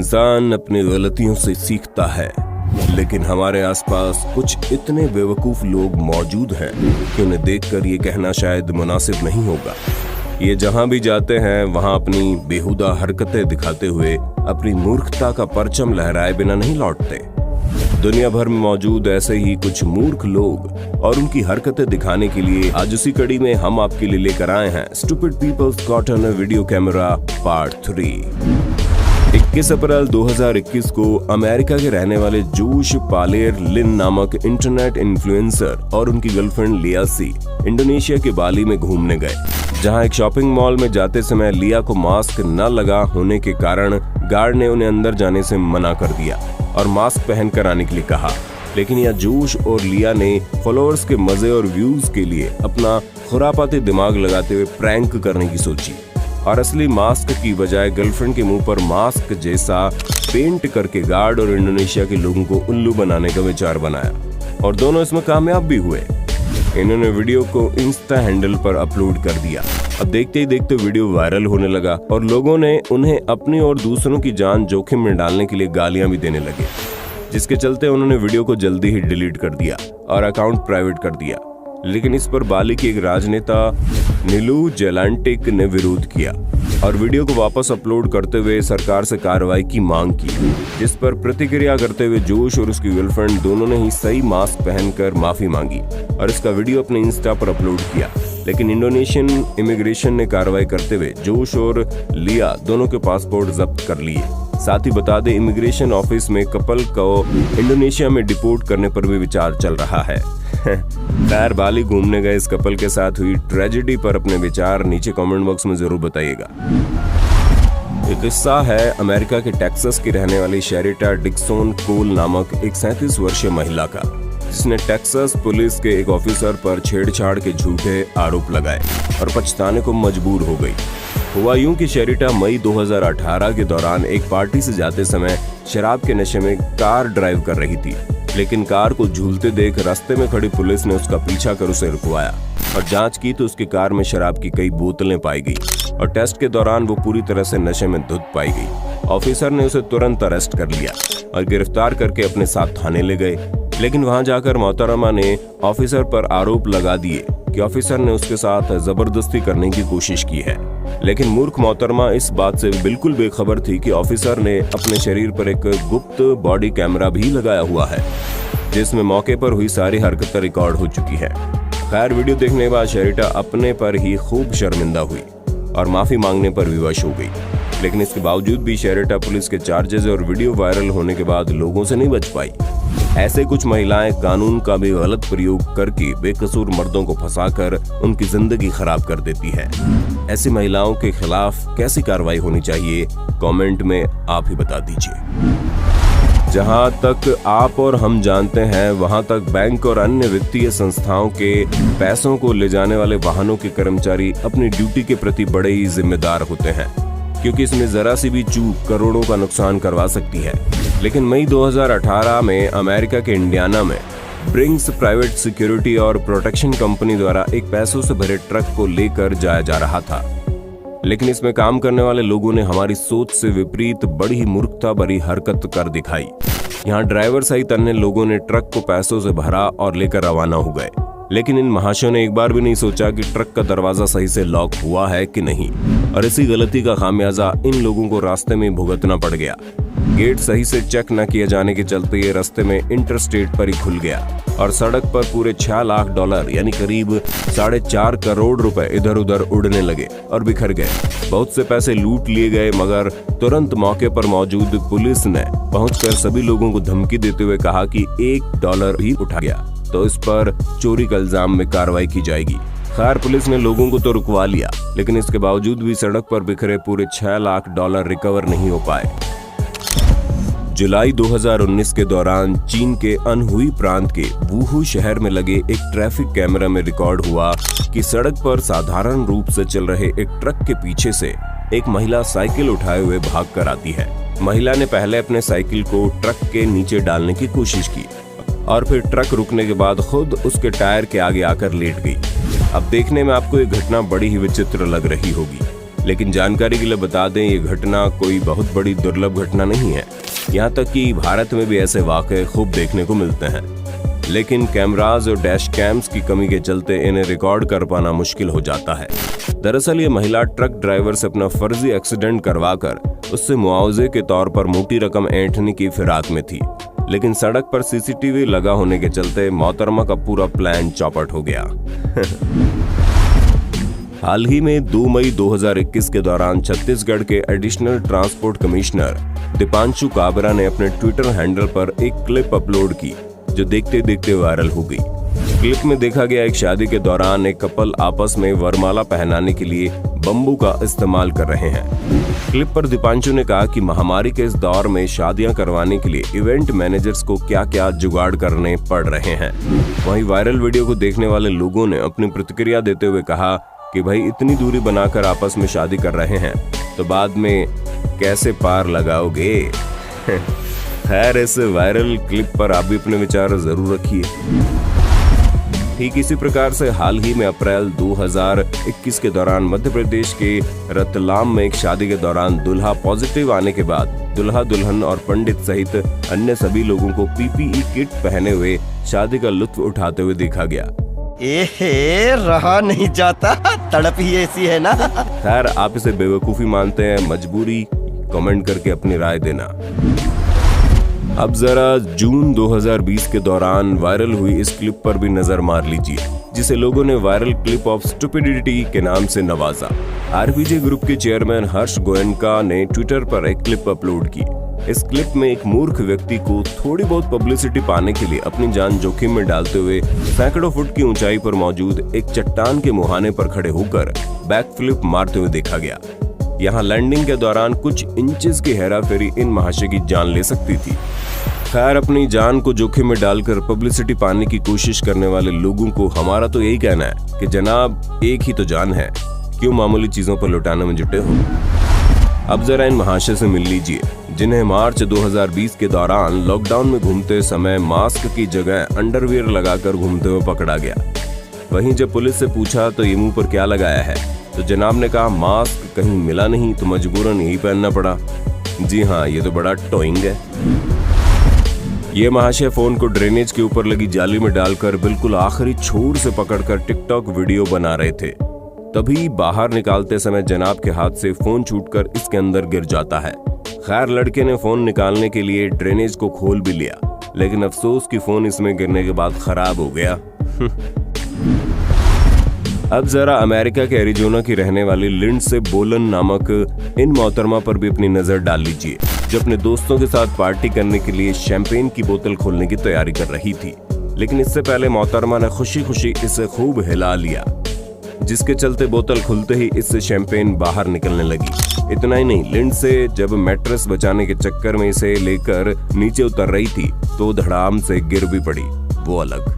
इंसान अपनी गलतियों से सीखता है, लेकिन हमारे आसपास कुछ इतने बेवकूफ लोग मौजूद हैं कि उन्हें देखकर ये कहना शायद मुनासिब नहीं होगा। ये जहां भी जाते हैं वहां अपनी बेहुदा हरकतें दिखाते हुए अपनी मूर्खता का परचम लहराए बिना नहीं लौटते। दुनिया भर में मौजूद ऐसे ही कुछ मूर्ख लोग और उनकी हरकतें दिखाने के लिए आज उसी कड़ी में हम आपके लिए लेकर आए हैं stupid peoples caught on a video camera part 3। 21 April 2021 को अमेरिका के रहने वाले जोश पालेर लिन नामक इंटरनेट इन्फ्लुएंसर और उनकी गर्लफ्रेंड लिया सी इंडोनेशिया के बाली में घूमने गए, जहां एक शॉपिंग मॉल में जाते समय लिया को मास्क न लगा होने के कारण गार्ड ने उन्हें अंदर जाने से मना कर दिया और मास्क पहनकर आने के लिए कहा। लेकिन यह जोश और लिया ने फॉलोअर्स के मजे और व्यूज के लिए अपना खुरापाती दिमाग लगाते हुए प्रैंक करने की सोची और असली मास्क की बजाय गर्लफ्रेंड के मुंह पर मास्क जैसा पेंट करके गार्ड और इंडोनेशिया के लोगों को उल्लू बनाने का विचार बनाया और दोनों इसमें कामयाब भी हुए। इन्होंने वीडियो को इंस्टा हैंडल पर अपलोड कर दिया। अब देखते ही देखते वीडियो वायरल होने लगा और लोगों ने उन्हें अपनी और दूसरों की जान जोखिम में डालने के लिए गालियां भी देने लगे, जिसके चलते उन्होंने वीडियो को जल्दी ही डिलीट कर दिया और अकाउंट प्राइवेट कर दिया। लेकिन इस पर बाली के एक राजनेता नीलू जेलांटिक ने विरोध किया और वीडियो को वापस अपलोड करते हुए सरकार से कार्रवाई की मांग की, जिस पर प्रतिक्रिया करते हुए जोश और उसकी गर्लफ्रेंड दोनों ने ही सही मास्क पहनकर माफी मांगी और इसका वीडियो अपने इंस्टा पर अपलोड किया। लेकिन इंडोनेशियन इमिग्रेशन ने कार्रवाई करते हुए जोश और लिया दोनों के पासपोर्ट जब्त कर लिए। साथ ही बता दें, इमिग्रेशन ऑफिस में कपल को इंडोनेशिया में डिपोर्ट करने पर भी विचार चल रहा है। खैर, बाली घूमने गए इस कपल के साथ हुई ट्रेजेडी पर अपने विचार नीचे कमेंट बॉक्स में जरूर बताइएगा। एक किस्सा है अमेरिका के टेक्सास की रहने वाली शेरिटा डिक्सन कोल नामक एक 37 वर्षीय महिला का, जिसने टेक्सास पुलिस के एक ऑफिसर पर छेड़छाड़ के झूठे आरोप लगाए और पछताने को मजबूर हो गई। हुआ यूं कि शेरिटा मई 2018 के दौरान एक पार्टी से जाते समय शराब के नशे में कार ड्राइव कर रही थी, लेकिन कार को झूलते देख रास्ते में खड़ी पुलिस ने उसका पीछा कर उसे रुकवाया और जांच की तो उसकी कार में शराब की कई बोतलें पाई गई और टेस्ट के दौरान वो पूरी तरह से नशे में धुत पाई गई। ऑफिसर ने उसे तुरंत अरेस्ट कर लिया और गिरफ्तार करके अपने साथ थाने ले गए। लेकिन वहां जाकर मोहतरमा ने ऑफिसर पर आरोप लगा दिए कि ऑफिसर ने उसके साथ जबरदस्ती करने की कोशिश की है। लेकिन मूर्ख मोहतरमा इस बात से बिल्कुल बेखबर थी कि ऑफिसर ने अपने शरीर पर एक गुप्त बॉडी कैमरा भी लगाया हुआ है, जिसमें मौके पर हुई सारी हरकतें रिकॉर्ड हो चुकी है। खैर, वीडियो देखने के बाद शेरिटा अपने पर ही खूब शर्मिंदा हुई और माफी मांगने पर विवश हो गई। लेकिन इसके बावजूद भी शेरिटा पुलिस के चार्जेस और वीडियो वायरल होने के बाद लोगों से नहीं बच पाई। ऐसे कुछ महिलाएं कानून का भी गलत प्रयोग करके बेकसूर मर्दों को फंसाकर उनकी जिंदगी खराब कर देती है। ऐसी महिलाओं के खिलाफ कैसी कार्रवाई होनी चाहिए, कमेंट में आप ही बता दीजिए। जहां तक आप और हम जानते हैं, वहां तक बैंक और अन्य वित्तीय संस्थाओं के पैसों को ले जाने वाले वाहनों के कर्मचारी अपनी ड्यूटी के प्रति बड़े ही जिम्मेदार होते हैं, क्योंकि इसमें जरा सी भी चूक करोड़ों का नुकसान करवा सकती है। लेकिन मई 2018 में अमेरिका के इंडियाना में ब्रिंग्स प्राइवेट सिक्योरिटी और प्रोटेक्शन कंपनी द्वारा एक पैसों से भरे ट्रक को लेकर जाया जा रहा था। लेकिन इसमें काम करने वाले लोगों ने हमारी सोच से विपरीत बड़ी ही मूर्खता भरी हरकत कर दिखाई। यहाँ ड्राइवर सहित अन्य लोगों ने ट्रक को पैसों से भरा और लेकर रवाना हो गए। लेकिन इन महाशयों ने एक बार भी नहीं सोचा कि ट्रक का दरवाजा सही से लॉक हुआ है कि नहीं, और इसी गलती का खामियाजा इन लोगों को रास्ते में भुगतना पड़ गया। गेट सही से चेक न किए जाने के चलते ये रास्ते में इंटरस्टेट पर ही खुल गया और सड़क पर पूरे $6 लाख यानी करीब 4.5 करोड़ रुपए इधर उधर उड़ने लगे और बिखर गए। बहुत से पैसे लूट लिए गए, मगर तुरंत मौके पर मौजूद पुलिस ने पहुंचकर सभी लोगों को धमकी देते हुए कहा कि $1 भी उठा गया तो इस पर चोरी का इल्जाम में कार्रवाई की जाएगी। खैर, पुलिस ने लोगों को तो रुकवा लिया, लेकिन इसके बावजूद भी सड़क पर बिखरे पूरे $6 लाख रिकवर नहीं हो पाए। जुलाई 2019 के दौरान चीन के अनहुई प्रांत के वुहू शहर में लगे एक ट्रैफिक कैमरा में रिकॉर्ड हुआ कि सड़क पर साधारण रूप से चल रहे एक ट्रक के पीछे से एक महिला साइकिल उठाए हुए भाग कर आती है। महिला ने पहले अपने साइकिल को ट्रक के नीचे डालने की कोशिश की और फिर ट्रक रुकने के बाद खुद उसके टायर के आगे आकर लेट गई। अब देखने में आपको ये घटना बड़ी ही विचित्र लग रही होगी, लेकिन जानकारी के लिए बता दें, ये घटना कोई बहुत बड़ी दुर्लभ घटना नहीं है। यहाँ तक कि भारत में भी ऐसे वाक़े खूब देखने को मिलते हैं, लेकिन कैमराज और डैश कैम्स की कमी के चलते इन्हें रिकॉर्ड कर पाना मुश्किल हो जाता है। दरअसल ये महिला ट्रक ड्राइवर से अपना फर्जी एक्सीडेंट करवाकर उससे मुआवजे के तौर पर मोटी रकम ऐंठने की फिराक में थी, लेकिन सड़क पर सीसीटीवी लगा होने के चलते मोहतरमा का पूरा प्लान चौपट हो गया। हाल ही में 2 मई 2021 के दौरान छत्तीसगढ़ के additional transport commissioner Deepanshu Kabra ने अपने ट्विटर हैंडल पर एक क्लिप अपलोड की, जो देखते देखते वायरल हो गई। क्लिप में देखा गया एक शादी के दौरान एक कपल आपस में वरमाला पहनाने के लिए बम्बू का इस्तेमाल कर रहे हैं। क्लिप पर दीपांशु ने कहा कि महामारी के इस दौर में शादियां करवाने के लिए इवेंट मैनेजर्स को क्या क्या जुगाड़ करने पड़ रहे हैं। वहीं वायरल वीडियो को देखने वाले लोगों ने अपनी प्रतिक्रिया देते हुए कहा कि भाई इतनी दूरी बनाकर आपस में शादी कर रहे हैं तो बाद में कैसे पार लगाओगे। खैर, इस वायरल क्लिप पर आप भी अपने विचार जरूर रखिए। ठीक इसी प्रकार से हाल ही में अप्रैल 2021 के दौरान मध्य प्रदेश के रतलाम में एक शादी के दौरान दूल्हा पॉजिटिव आने के बाद दूल्हा दुल्हन और पंडित सहित अन्य सभी लोगों को पीपीई किट पहने हुए शादी का लुत्फ उठाते हुए देखा गया। रहा नहीं जाता, तड़प ही ऐसी है ना। खैर, आप इसे बेवकूफी मानते हैं, मजबूरी, कमेंट करके अपनी राय देना। अब जरा जून 2020 के दौरान वायरल हुई इस क्लिप पर भी नजर मार लीजिए, जिसे लोगों ने वायरल क्लिप ऑफ स्टुपिडिटी के नाम से नवाजा। आरपीजे ग्रुप के चेयरमैन हर्ष गोयनका ने ट्विटर पर एक क्लिप अपलोड की। इस क्लिप में एक मूर्ख व्यक्ति को थोड़ी बहुत पब्लिसिटी पाने के लिए अपनी जान जोखिम में डालते हुए सैकड़ों फुट की ऊंचाई पर मौजूद एक चट्टान के मुहाने पर खड़े होकर बैक फ्लिप मारते हुए देखा गया। यहाँ लैंडिंग के दौरान कुछ इंचेस की हेराफेरी इन महाशय की जान ले सकती थी। खैर, अपनी जान को जोखिम में डालकर पब्लिसिटी पाने की कोशिश करने वाले लोगों को हमारा तो यही कहना है कि जनाब, एक ही तो जान है, क्यों मामूली चीजों पर लुटाने में जुटे हो। अब जरा इन महाशय से मिल लीजिए, जिन्हें मार्च 2020 के दौरान लॉकडाउन में घूमते समय मास्क की जगह अंडरवियर लगाकर घूमते हुए पकड़ा गया। वहीं जब पुलिस से पूछा तो ये मुंह पर क्या लगाया है, तो जनाब ने कहा मास्क कहीं मिला नहीं तो मजबूरन यही पहनना पड़ा। जी हाँ, ये तो बड़ा टॉइंग है। ये महाशय फोन को ड्रेनेज के ऊपर लगी जाली में डालकर बिल्कुल आखिरी छोर से पकड़कर टिकटॉक वीडियो बना रहे थे। तभी बाहर निकालते समय जनाब के हाथ से फोन छूटकर इसके अंदर गिर जाता है। खैर, लड़के ने फोन निकालने के लिए ड्रेनेज को खोल भी लिया, लेकिन अफसोस कि फोन इसमें गिरने के बाद खराब हो गया। अब जरा अमेरिका के एरिजोना की रहने वाली लिंडसे बोलन नामक इन मोहतरमा पर भी अपनी नजर डाल लीजिए, जो अपने दोस्तों के साथ पार्टी करने के लिए शैंपेन की बोतल खोलने की तैयारी कर रही थी। लेकिन इससे पहले मोहतरमा ने खुशी खुशी इसे खूब हिला लिया, जिसके चलते बोतल खुलते ही इससे शैंपेन बाहर निकलने लगी। इतना ही नहीं, लिंडसे जब मैट्रेस बचाने के चक्कर में इसे लेकर नीचे उतर रही थी तो धड़ाम से गिर भी पड़ी, वो अलग।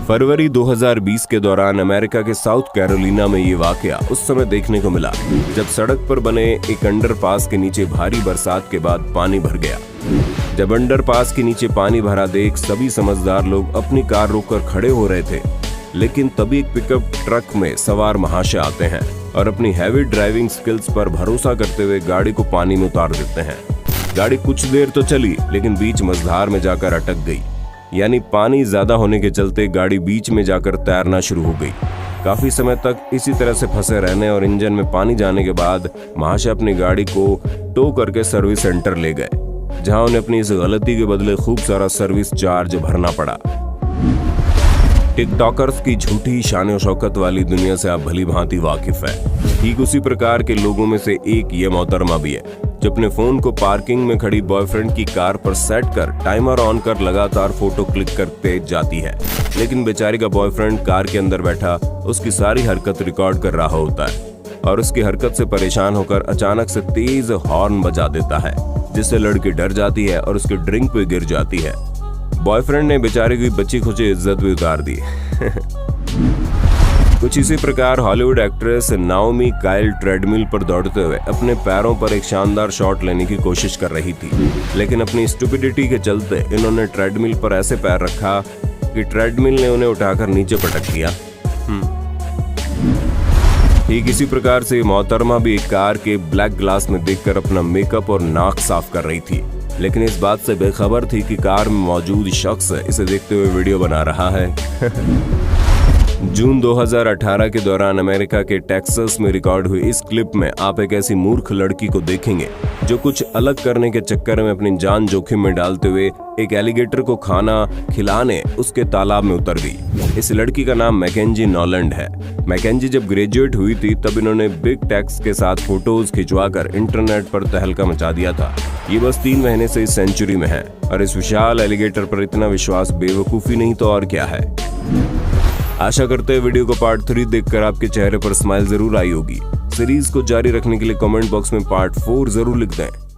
फरवरी 2020 के दौरान अमेरिका के साउथ कैरोलिना में ये वाकया उस समय देखने को मिला जब सड़क पर बने एक अंडरपास के नीचे भारी बरसात के बाद पानी भर गया। जब अंडरपास के नीचे पानी भरा देख सभी समझदार लोग अपनी कार रोककर खड़े हो रहे थे, लेकिन तभी एक पिकअप ट्रक में सवार महाशय आते हैं और अपनी हैवी ड्राइविंग स्किल्स पर भरोसा करते हुए गाड़ी को पानी में उतार देते हैं। गाड़ी कुछ देर तो चली, लेकिन बीच मझधार में जाकर अटक गई, यानी पानी ज्यादा होने के चलते गाड़ी बीच में जाकर तैरना शुरू हो गई। काफी समय तक इसी तरह से फंसे रहने और इंजन में पानी जाने के बाद महाशय अपनी गाड़ी को टो करके सर्विस सेंटर ले गए, जहां उन्हें अपनी इस गलती के बदले खूब सारा सर्विस चार्ज भरना पड़ा। टिकटॉकर्स की झूठी शान और शौकत वाली दुनिया से आप भली भांति वाकिफ है। ठीक उसी प्रकार के लोगों में से एक ये मोहतरमा भी है, जो अपने फोन को पार्किंग में खड़ी बॉयफ्रेंड की कार पर सेट कर टाइमर ऑन कर लगातार फोटो क्लिक करते जाती है। लेकिन बेचारी का बॉयफ्रेंड कार के अंदर बैठा उसकी सारी हरकत रिकॉर्ड कर रहा होता है और उसकी हरकत से परेशान होकर अचानक से तेज हॉर्न बजा देता है, जिससे लड़की डर जाती है और उसके ड्रिंक पे गिर जाती है। बॉयफ्रेंड ने बेचारे की बची खुची इज्जत भी उतार दी। कुछ इसी प्रकार Hollywood actress Naomi Kyle treadmill पर दौड़ते हुए अपने पैरों पर एक शानदार शॉट लेने की कोशिश कर रही थी, लेकिन अपनी स्टुपिडिटी के चलते इन्होंने ट्रेडमिल पर ऐसे पैर रखा कि ट्रेडमिल ने उन्हें उठाकर नीचे पटक दिया। ठीक इसी प्रकार से मोहतरमा भी एक कार के ब्लैक ग्लास में देखकर अपना मेकअप और नाक साफ कर रही थी, लेकिन इस बात से बेखबर थी कि कार में मौजूद शख्स इसे देखते हुए वीडियो बना रहा है। जून 2018 के दौरान अमेरिका के टेक्सास में रिकॉर्ड हुई इस क्लिप में आप एक ऐसी मूर्ख लड़की को देखेंगे जो कुछ अलग करने के चक्कर में अपनी जान जोखिम में डालते हुए एक एलिगेटर को खाना खिलाने उसके तालाब में उतर गई। इस लड़की का नाम मैकेंजी नॉलैंड है। मैकेंजी जब ग्रेजुएट हुई थी तब इन्होंने बिग टेक्स के साथ फोटोज खिंचवाकर इंटरनेट पर तहलका मचा दिया था। ये बस 3 महीने से इस सेंचुरी में है और इस विशाल एलिगेटर पर इतना विश्वास बेवकूफी नहीं तो और क्या है। आशा करते हैं वीडियो को पार्ट 3 देखकर आपके चेहरे पर स्माइल जरूर आई होगी। सीरीज को जारी रखने के लिए कमेंट बॉक्स में पार्ट 4 जरूर लिख दें।